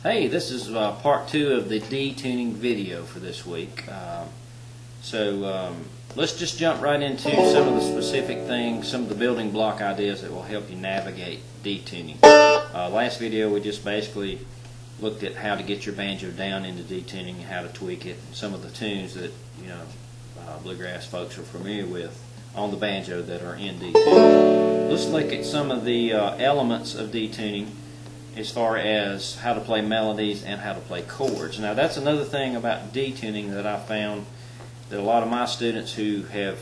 Hey, this is part 2 of the D-tuning video for this week. Let's just jump right into some of the specific things, some of the building block ideas that will help you navigate D-tuning. Last video we just basically looked at how to get your banjo down into D-tuning, how to tweak it, some of the tunes that bluegrass folks are familiar with on the banjo that are in D-tuning. Let's look at some of the elements of D-tuning as far as how to play melodies and how to play chords. Now that's another thing about D-tuning that I found that a lot of my students who have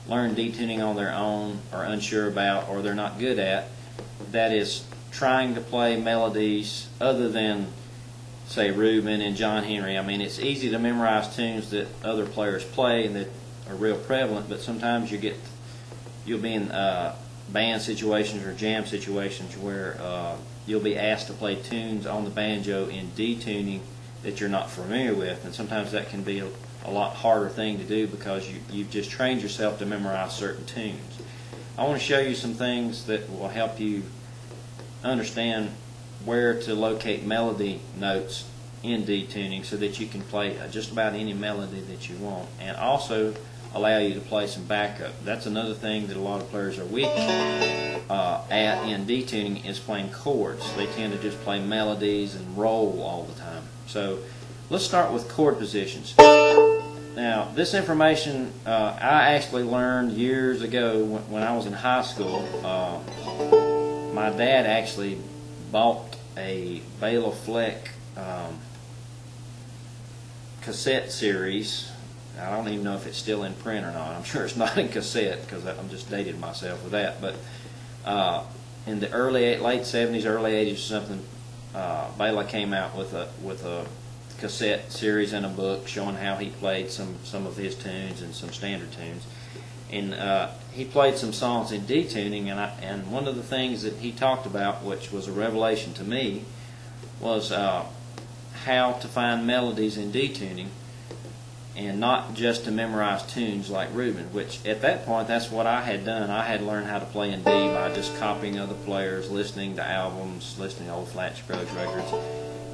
learned D-tuning on their own are unsure about, or they're not good at. That is trying to play melodies other than, say, Reuben and John Henry. I mean, it's easy to memorize tunes that other players play and that are real prevalent, but sometimes you'll be in band situations or jam situations where you'll be asked to play tunes on the banjo in D-tuning that you're not familiar with, and sometimes that can be a lot harder thing to do because you've just trained yourself to memorize certain tunes. I want to show you some things that will help you understand where to locate melody notes in D-tuning so that you can play just about any melody that you want, and also allow you to play some backup. That's another thing that a lot of players are weak at in D-tuning, is playing chords. They tend to just play melodies and roll all the time. So let's start with chord positions. Now this information I actually learned years ago when I was in high school. My dad actually bought a Bela Fleck cassette series. I don't even know if it's still in print or not. I'm sure it's not in cassette because I'm just dated myself with that. But in the late 70s, early 80s or something, Bela came out with a cassette series and a book showing how he played some of his tunes and some standard tunes. And he played some songs in D-tuning, and one of the things that he talked about, which was a revelation to me, was how to find melodies in D-tuning, and not just to memorize tunes like Reuben, which at that point that's what I had done. I had learned how to play in D by just copying other players, listening to albums, listening to old Flat Scruggs records,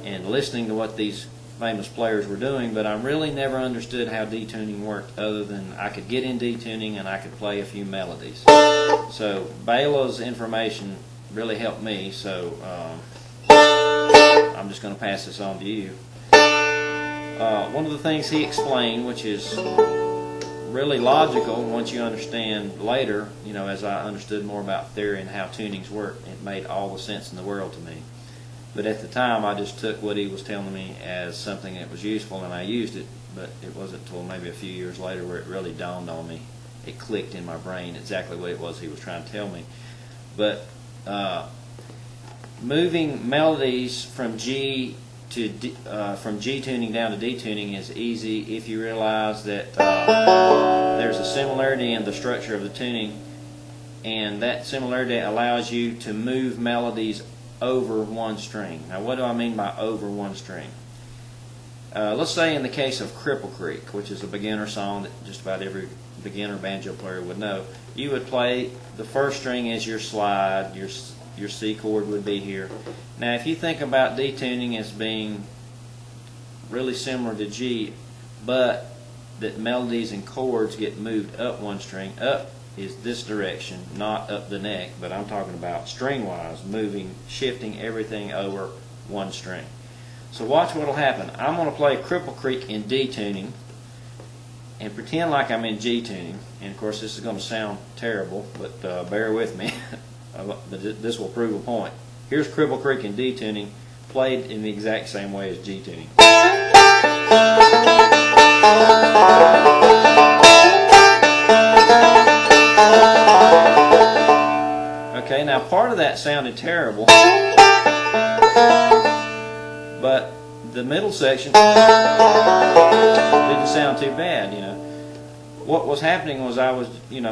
and listening to what these famous players were doing, but I really never understood how D-tuning worked other than I could get in D-tuning and I could play a few melodies. So Bela's information really helped me, so I'm just going to pass this on to you. One of the things he explained, which is really logical once you understand later, as I understood more about theory and how tunings work, it made all the sense in the world to me. But at the time I just took what he was telling me as something that was useful and I used it, but it wasn't until maybe a few years later where it really dawned on me. It clicked in my brain exactly what it was he was trying to tell me. But moving melodies from G tuning down to D tuning is easy if you realize that there's a similarity in the structure of the tuning, and that similarity allows you to move melodies over one string. Now what do I mean by over one string? Let's say in the case of Cripple Creek, which is a beginner song that just about every beginner banjo player would know, you would play the first string as your slide, your C chord would be here. Now if you think about D-tuning as being really similar to G, but that melodies and chords get moved up one string, up is this direction, not up the neck, but I'm talking about string-wise, shifting everything over one string. So watch what will happen. I'm going to play Cripple Creek in D-tuning and pretend like I'm in G-tuning, and of course this is going to sound terrible, but bear with me. This will prove a point. Here's Cripple Creek in D-tuning, played in the exact same way as G-tuning. Okay, now part of that sounded terrible, but the middle section didn't sound too bad. What was happening was I was,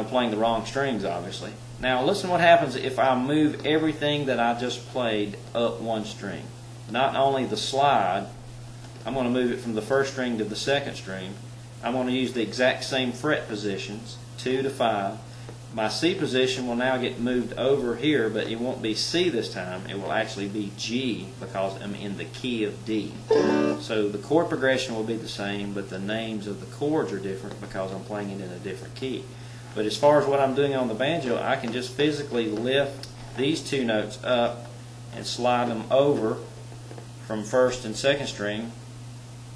playing the wrong strings, obviously. Now listen what happens if I move everything that I just played up one string. Not only the slide, I'm going to move it from the first string to the second string. I'm going to use the exact same fret positions, 2 to 5, my C position will now get moved over here, but it won't be C this time. It will actually be G because I'm in the key of D. So the chord progression will be the same, but the names of the chords are different because I'm playing it in a different key. But as far as what I'm doing on the banjo, I can just physically lift these two notes up and slide them over from first and second string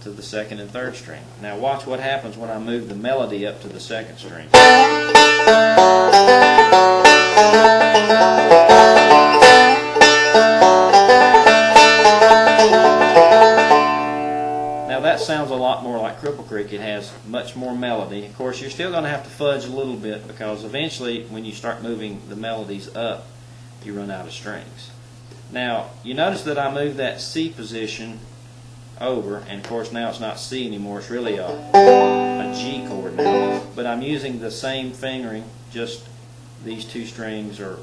to the second and third string. Now watch what happens when I move the melody up to the second string. Now that sounds a lot more like Cripple Creek. It has much more melody. Of course, you're still going to have to fudge a little bit because eventually when you start moving the melodies up, you run out of strings. Now, you notice that I moved that C position over, and of course now it's not C anymore, it's really a G chord now, but I'm using the same fingering, just these two strings are,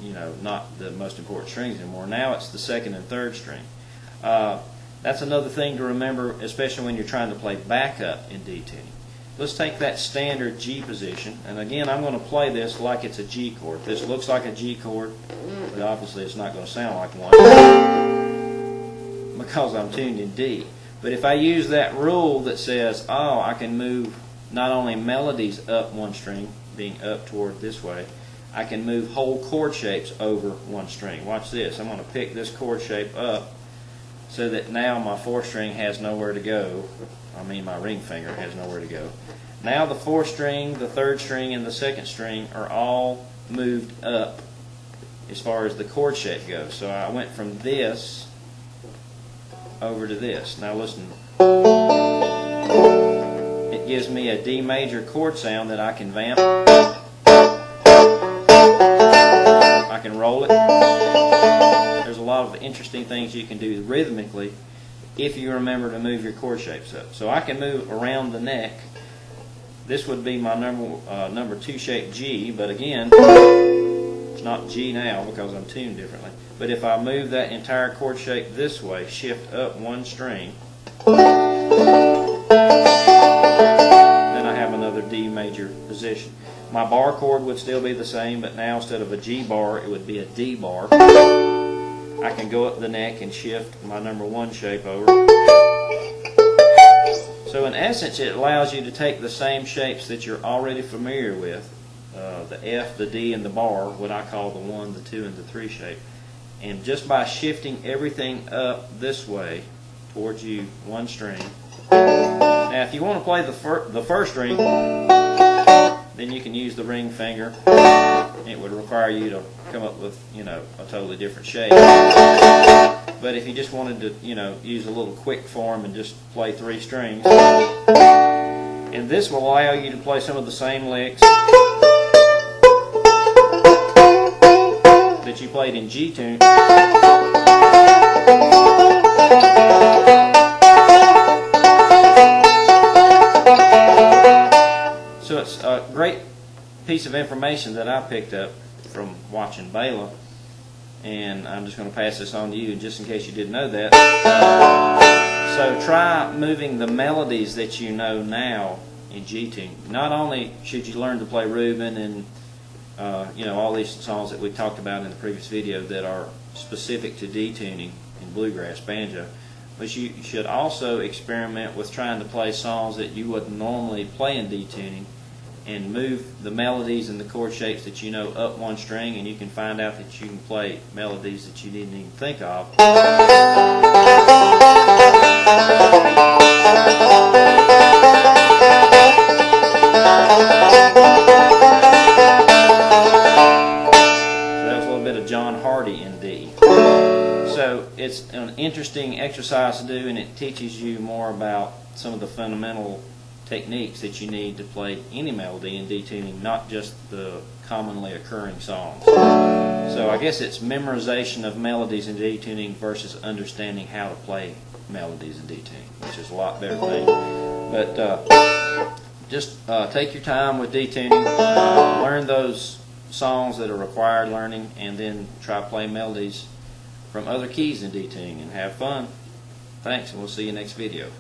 you know, not the most important strings anymore. Now it's the second and third string. That's another thing to remember, especially when you're trying to play backup in D tuning. Let's take that standard G position, and again I'm going to play this like it's a G chord. This looks like a G chord, but obviously it's not going to sound like one because I'm tuned in D. But if I use that rule that says, oh, I can move not only melodies up one string, being up toward this way, I can move whole chord shapes over one string. Watch this. I'm going to pick this chord shape up so that now my fourth string has nowhere to go. I mean my ring finger has nowhere to go. Now the fourth string, the third string, and the second string are all moved up as far as the chord shape goes. So I went from this over to this. Now listen. It gives me a D major chord sound that I can vamp. I can roll it. There's a lot of interesting things you can do rhythmically if you remember to move your chord shapes up. So I can move around the neck. This would be my number 2 shape G, but again, it's not G now because I'm tuned differently. But if I move that entire chord shape this way, shift up one string, then I have another D major position. My bar chord would still be the same, but now instead of a G bar, it would be a D bar. I can go up the neck and shift my number 1 shape over. So in essence, it allows you to take the same shapes that you're already familiar with, the F, the D, and the bar, what I call the 1, the 2, and the 3 shape, and just by shifting everything up this way towards you one string. Now if you want to play the first string, then you can use the ring finger. It would require you to come up with, you know, a totally different shape. But if you just wanted to, you know, use a little quick form and just play 3 strings, and this will allow you to play some of the same licks that you played in G tune. So it's a great piece of information that I picked up from watching Bela, and I'm just going to pass this on to you just in case you didn't know that. So try moving the melodies that you know now in G tune. Not only should you learn to play Reuben and you know, all these songs that we talked about in the previous video that are specific to D tuning in bluegrass banjo, but you should also experiment with trying to play songs that you wouldn't normally play in D tuning and move the melodies and the chord shapes that you know up one string, and you can find out that you can play melodies that you didn't even think of. So it's an interesting exercise to do, and it teaches you more about some of the fundamental techniques that you need to play any melody in D tuning, not just the commonly occurring songs. So I guess it's memorization of melodies in D tuning versus understanding how to play melodies in D tuning, which is a lot better thing. But just take your time with D tuning, learn those songs that are required learning, and then try to play melodies from other keys in D tuning and have fun. Thanks, and we'll see you next video.